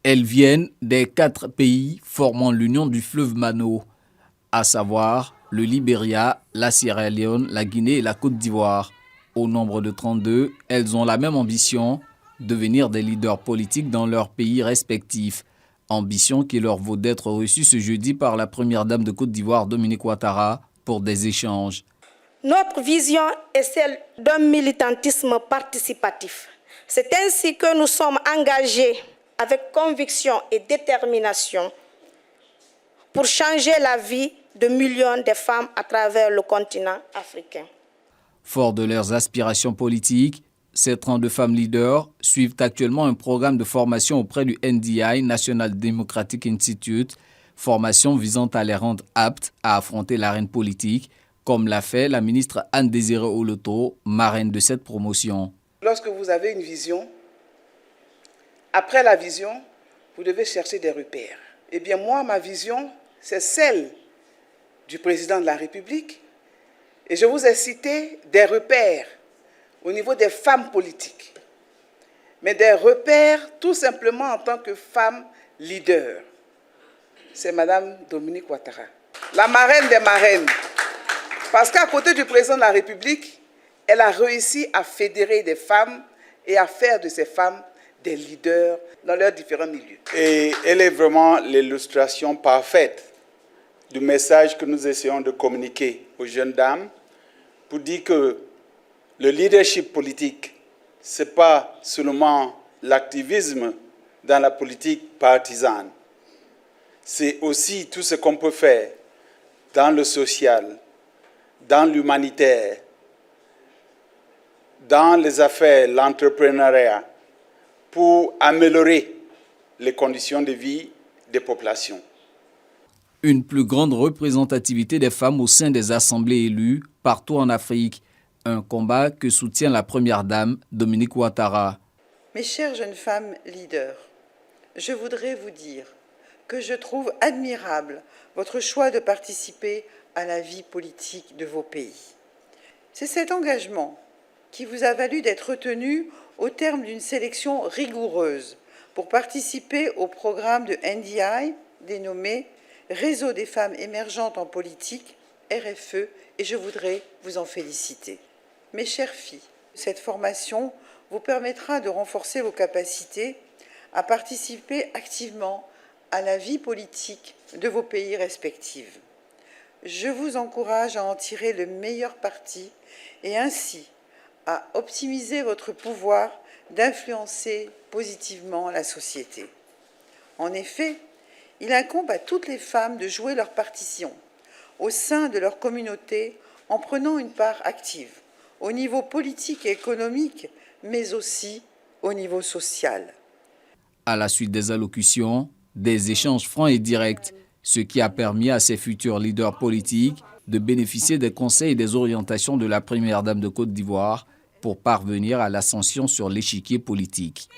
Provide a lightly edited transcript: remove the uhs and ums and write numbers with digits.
Elles viennent des 4 pays formant l'Union du fleuve Mano, à savoir le Libéria, la Sierra Leone, la Guinée et la Côte d'Ivoire. Au nombre de 32, elles ont la même ambition, devenir des leaders politiques dans leurs pays respectifs. Ambition qui leur vaut d'être reçues ce jeudi par la première dame de Côte d'Ivoire, Dominique Ouattara, pour des échanges. Notre vision est celle d'un militantisme participatif. C'est ainsi que nous sommes engagés avec conviction et détermination pour changer la vie de millions de femmes à travers le continent africain. Fort de leurs aspirations politiques, ces 32 femmes leaders suivent actuellement un programme de formation auprès du NDI, National Democratic Institute, formation visant à les rendre aptes à affronter l'arène politique, comme l'a fait la ministre Anne-Désirée Oloto, marraine de cette promotion. Lorsque vous avez une vision, après la vision, vous devez chercher des repères. Eh bien moi, ma vision, c'est celle du président de la République. Et je vous ai cité des repères au niveau des femmes politiques. Mais des repères tout simplement en tant que femme leader. C'est Madame Dominique Ouattara, la marraine des marraines. Parce qu'à côté du président de la République, elle a réussi à fédérer des femmes et à faire de ces femmes des leaders dans leurs différents milieux. Et elle est vraiment l'illustration parfaite du message que nous essayons de communiquer aux jeunes dames pour dire que le leadership politique, ce n'est pas seulement l'activisme dans la politique partisane. C'est aussi tout ce qu'on peut faire dans le social, dans l'humanitaire, dans les affaires, l'entrepreneuriat, pour améliorer les conditions de vie des populations. Une plus grande représentativité des femmes au sein des assemblées élues partout en Afrique. Un combat que soutient la première dame, Dominique Ouattara. Mes chères jeunes femmes leaders, je voudrais vous dire que je trouve admirable votre choix de participer à la vie politique de vos pays. C'est cet engagement qui vous a valu d'être retenu au terme d'une sélection rigoureuse pour participer au programme de NDI dénommé Réseau des femmes émergentes en politique, RFE, et je voudrais vous en féliciter. Mes chères filles, cette formation vous permettra de renforcer vos capacités à participer activement à la vie politique de vos pays respectifs. Je vous encourage à en tirer le meilleur parti et ainsi à optimiser votre pouvoir d'influencer positivement la société. En effet, il incombe à toutes les femmes de jouer leur partition au sein de leur communauté en prenant une part active au niveau politique et économique, mais aussi au niveau social. À la suite des allocutions, des échanges francs et directs, ce qui a permis à ces futurs leaders politiques de bénéficier des conseils et des orientations de la première dame de Côte d'Ivoire pour parvenir à l'ascension sur l'échiquier politique.